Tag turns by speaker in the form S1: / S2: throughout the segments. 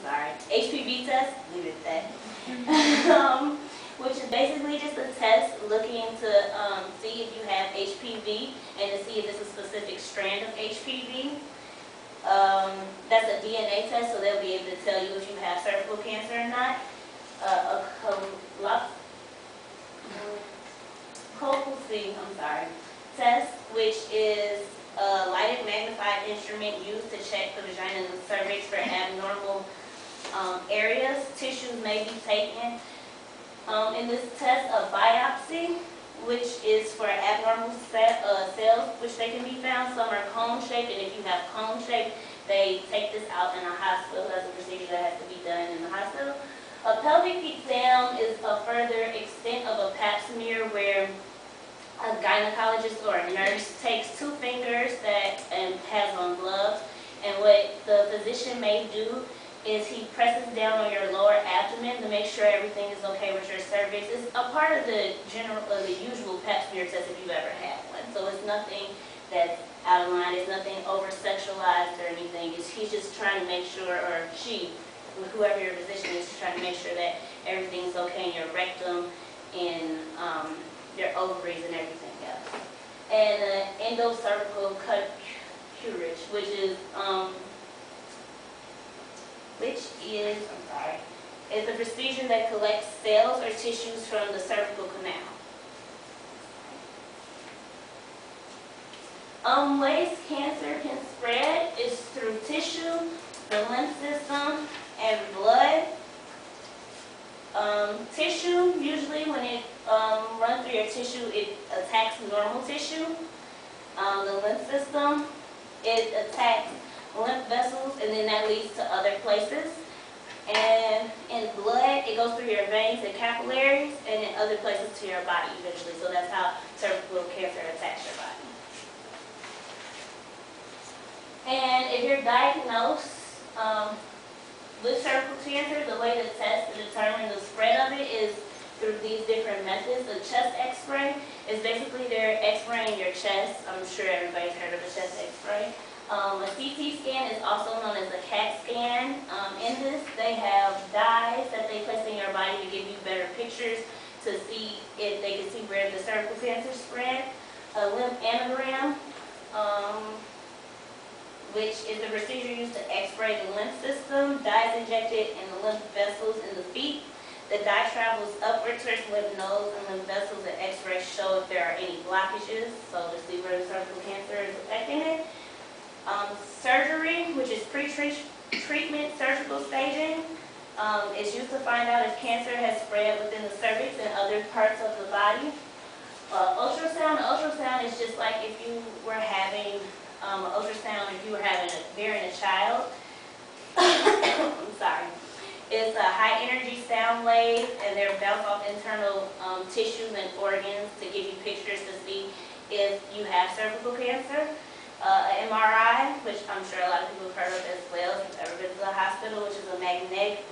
S1: HPV test, leave it at that. Which is basically just a test looking to see if you have HPV and to see if it's a specific strand of HPV. That's a DNA test, so they'll be able to tell you if you have cervical cancer or not. Colposcopy, test, which is a lighted magnified instrument used to check the vagina and the cervix for abnormal areas. Tissues may be taken. In this test, a biopsy, which is for abnormal cells, which they can be found. Some are cone-shaped, and if you have cone-shaped, they take this out in a hospital. That's a procedure that has to be done in the hospital. A pelvic exam is a further extent of a pap smear where a gynecologist or a nurse takes 2 fingers and has on gloves, and what the physician may do is he presses down on your lower abdomen to make sure everything is okay with your cervix. It's a part of the usual pap smear test if you've ever had one. So it's nothing that's out of line. It's nothing over-sexualized or anything. He's just trying to make sure, or she, whoever your physician is, trying to make sure that everything's okay in your rectum and your ovaries and everything else. And endocervical curage, which is is a procedure that collects cells or tissues from the cervical canal. Ways cancer can spread is through tissue, the lymph system, and blood. Tissue, usually when it runs through your tissue, it attacks normal tissue. The lymph system, it attacks lymph vessels, and then that leads to other places. And in blood, it goes through your veins and capillaries, and in other places to your body eventually. So that's how cervical cancer attacks your body. And if you're diagnosed with cervical cancer, the way to test to determine the spread of it is through these different methods. The chest x-ray is basically they're x-raying your chest. I'm sure everybody's heard of a chest x-ray. A CT scan is also known as a CAT scan. In this, they have dyes that they place in your body to give you better pictures to see if they can see where the cervical cancer spread. A lymph anagram, which is a procedure used to x-ray the lymph system. Dyes injected in the lymph vessels in the feet. The dye travels upwards towards lymph nodes and lymph vessels, and x-rays show if there are any blockages, so to see where the cervical cancer is affecting it. Surgery, which is pre-treatment surgical staging, is used to find out if cancer has spread within the cervix and other parts of the body. Ultrasound. Ultrasound is just like if you were having ultrasound, if you were bearing a child. I'm sorry. It's a high energy sound wave, and they're bounce off internal tissues and organs to give you pictures to see if you have cervical cancer. MRI, which I'm sure a lot of people have heard of as well if you've ever been to the hospital, which is a magnetic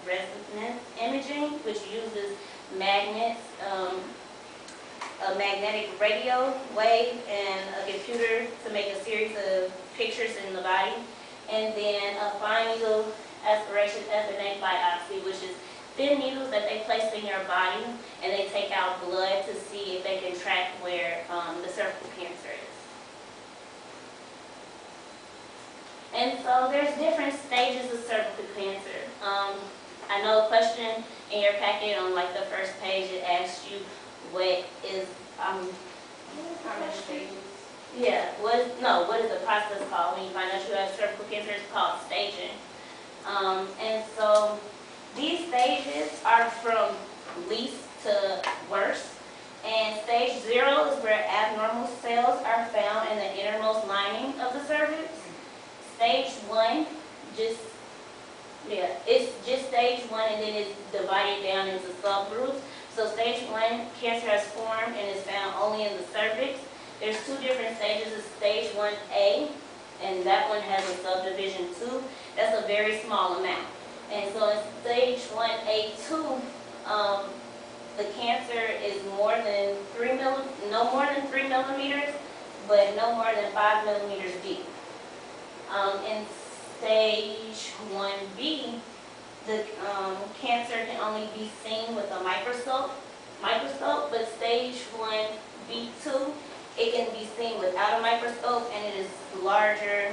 S1: resonance imaging, which uses magnets, a magnetic radio wave, and a computer to make a series of pictures in the body. And then a fine needle aspiration FNA biopsy, which is thin needles that they place in your body, and they take out blood to see if they can track where the cervical cancer is. And so there's different stages of cervical cancer. I know a question in your packet on like the first page, it asks you what is how many stages? Yeah, what is the process called when you find out you have cervical cancer? It's called staging. And so these stages are from least to worst. And stage 0 is where abnormal cells are found in the innermost lining of the cervix. Stage 1, it's just stage 1, and then it's divided down into subgroups. So stage 1, cancer has formed and is found only in the cervix. There's 2 different stages. It's stage 1A, and that one has a subdivision 2. That's a very small amount. And so in stage 1A2, the cancer is no more than 3 millimeters, but no more than 5 millimeters deep. In stage 1B, The cancer can only be seen with a microscope, but stage 1B2, it can be seen without a microscope, and it is larger,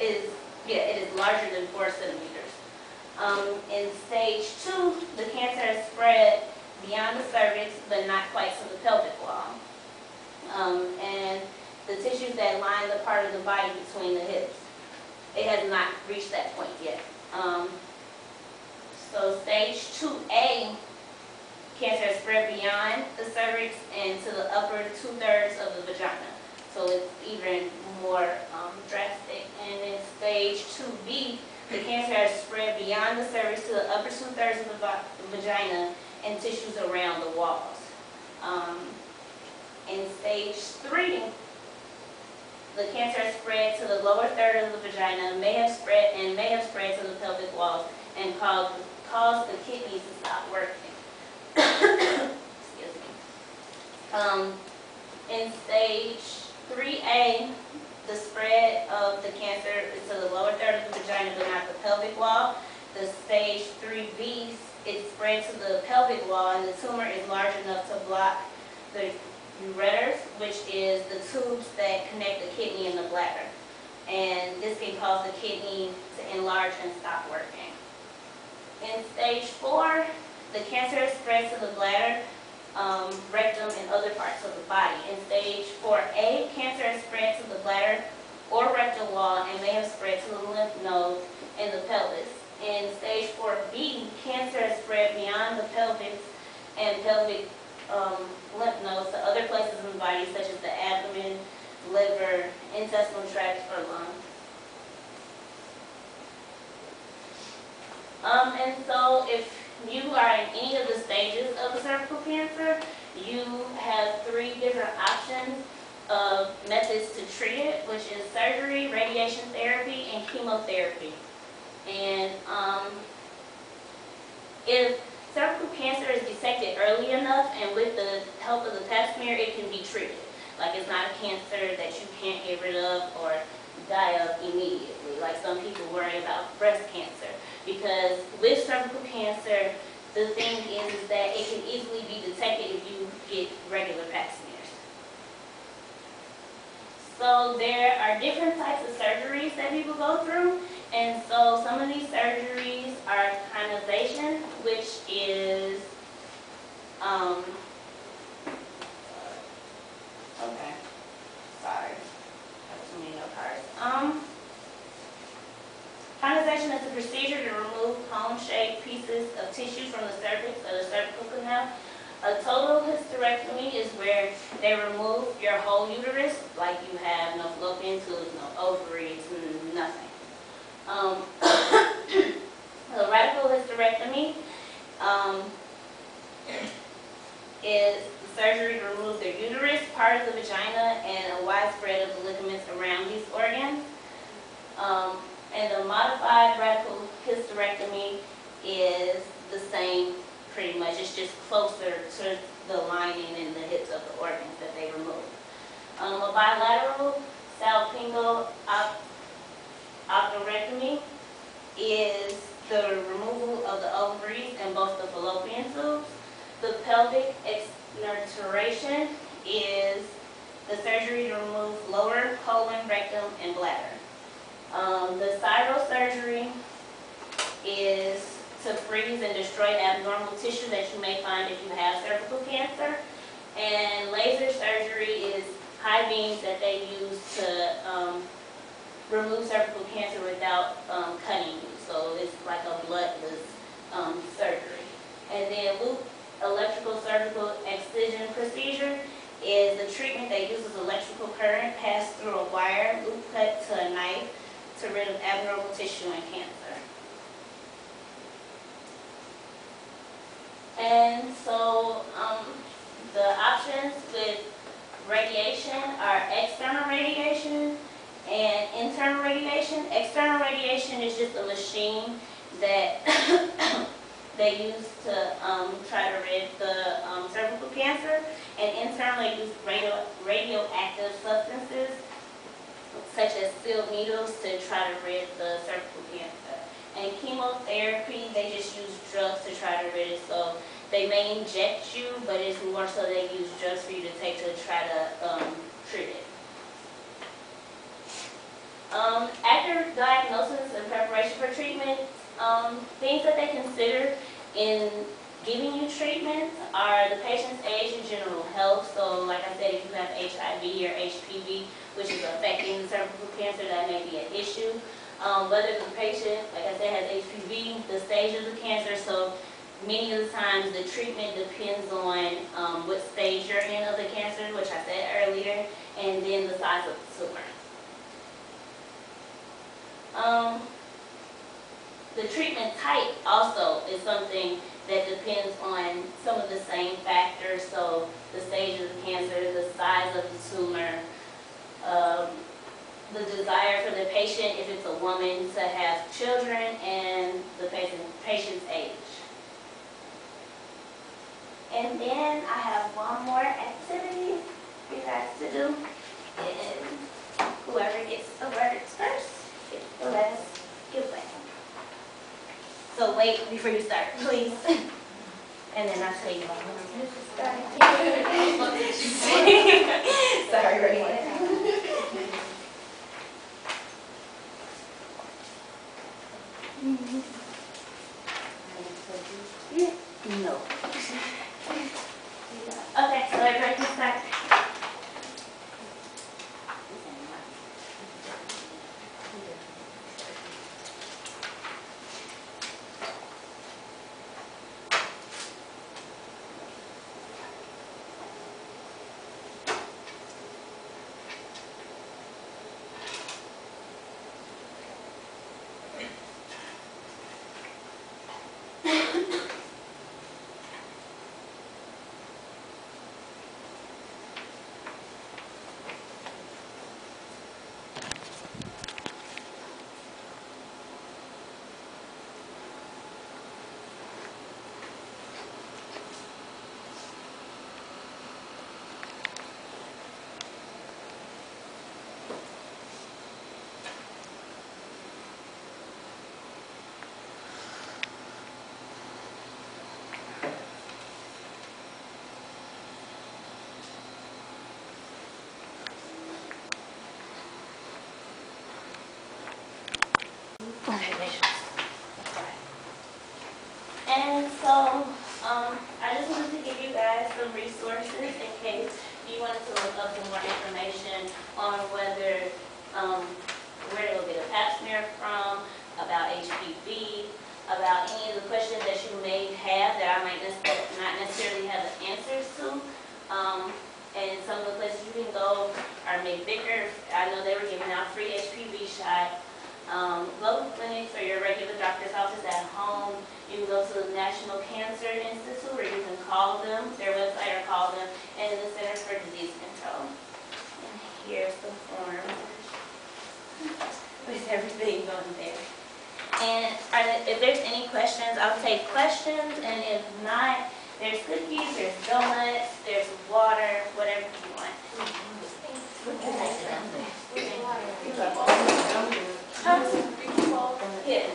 S1: it is larger than 4 centimeters. In stage 2, the cancer has spread beyond the cervix, but not quite to the pelvic wall. And the tissues that line the part of the body between the hips, it has not reached that point yet. So stage 2A, cancer has spread beyond the cervix and to the upper 2/3 of the vagina. So it's even more drastic. And in stage 2B, the cancer has spread beyond the cervix to the upper 2/3 of the vagina and tissues around the walls. In stage 3, the cancer has spread to the lower third of the vagina, may have spread to the pelvic walls and caused the kidneys to stop working. Excuse me. In stage 3A, the spread of the cancer is to the lower third of the vagina, but not the pelvic wall. The stage 3B, it spread to the pelvic wall, and the tumor is large enough to block the ureters, which is the tubes that connect the kidney and the bladder. And this can cause the kidney to enlarge and stop working. In stage 4, the cancer has spread to the bladder, rectum, and other parts of the body. In stage 4A, cancer has spread to the bladder or rectal wall and may have spread to the lymph nodes and the pelvis. In stage 4B, cancer has spread beyond the pelvis and pelvic lymph nodes to other places in the body, such as the abdomen, liver, intestinal tract, or lungs. And so if you are in any of the stages of the cervical cancer, you have 3 different options of methods to treat it, which is surgery, radiation therapy, and chemotherapy. And if cervical cancer is detected early enough and with the help of the pap smear, it can be treated. Like, it's not a cancer that you can't get rid of or die of immediately, like some people worry about breast cancer. Because with cervical cancer, the thing is that it can easily be detected if you get regular pap smears. So there are different types of surgeries that people go through. And so some of these surgeries are conization, which is, okay, sorry, I have too many note cards. Conization is a procedure to remove cone-shaped pieces of tissue from the cervix or the cervical canal. A total hysterectomy is where they remove your whole uterus, like you have no fallopian tubes, no ovaries, nothing. The radical hysterectomy is the surgery to remove the uterus, part of the vagina, and a widespread of the ligaments around these organs. And the modified radical hysterectomy is the same pretty much. It's just closer to the lining and the hips of the organs that they remove. A bilateral salpingo oophorectomy is the removal of the ovaries and both the fallopian tubes. The pelvic exnerturation is the surgery to remove lower colon, rectum, and bladder. The cytosurgery is to freeze and destroy abnormal tissue that you may find if you have cervical cancer. And laser surgery is high beams that they use to remove cervical cancer without cutting you. So it's like a bloodless surgery. And then loop electrical surgical excision procedure is the treatment that uses electrical current passed through a wire, loop cut to a knife, to rid of abnormal tissue and cancer. And so the options with radiation are external radiation and internal radiation. External radiation is just a machine that they use to try to rid the cervical cancer, and internally use radioactive substances such as sealed needles to try to rid the cervical cancer. And chemotherapy, they just use drugs to try to rid it. So they may inject you, but it's more so they use drugs for you to take to try to treat it. After diagnosis and preparation for treatment, things that they consider in giving you treatment are the patient's age and general health. So like I said, if you have HIV or HPV, which is affecting the cervical cancer, that may be an issue. Whether the patient, like I said, has HPV, the stage of the cancer, so many of the times the treatment depends on what stage you're in of the cancer, which I said earlier, and then the size of the tumor. The treatment type also is something that depends on some of the same factors, so the stage of the cancer, the size of the tumor, the desire for the patient, if it's a woman, to have children, and the patient's age. And then I have one more activity for you guys to do, and whoever gets the words first gets the last giveaway. So wait before you start, please. And then I'll tell you about it. Sorry, Ray. No. Okay, so everybody can start. And so, I just wanted to give you guys some resources in case you wanted to look up some more information on whether, where to go get a pap smear from, about HPV, about any of the questions that you may have that I might not necessarily have the answers to. And some of the places you can go are McVicker. I know they were giving out free HPV shots. Local clinics or your regular doctor's office at home. You can go to the National Cancer Institute, or you can call them, their website, or call them, and the Center for Disease Control. And here's the form with everything on there. And if there's any questions, I'll take questions, and if not, there's cookies, there's donuts, there's water, whatever you want. Yeah.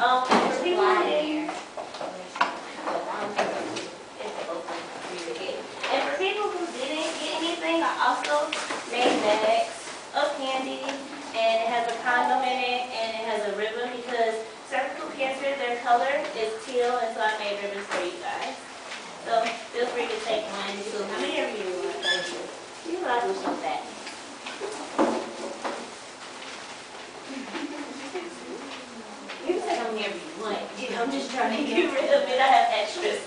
S1: Okay. For people who didn't, and for people who didn't get anything, I also made bags of candy, and it has a condom in it, and it has a ribbon because cervical cancer, their color is teal, and so I made ribbons for you guys. So feel free to take one, two, how many of you want? You guys are so fat. You can take how many of you want. I'm just trying to get rid of it. I have extras.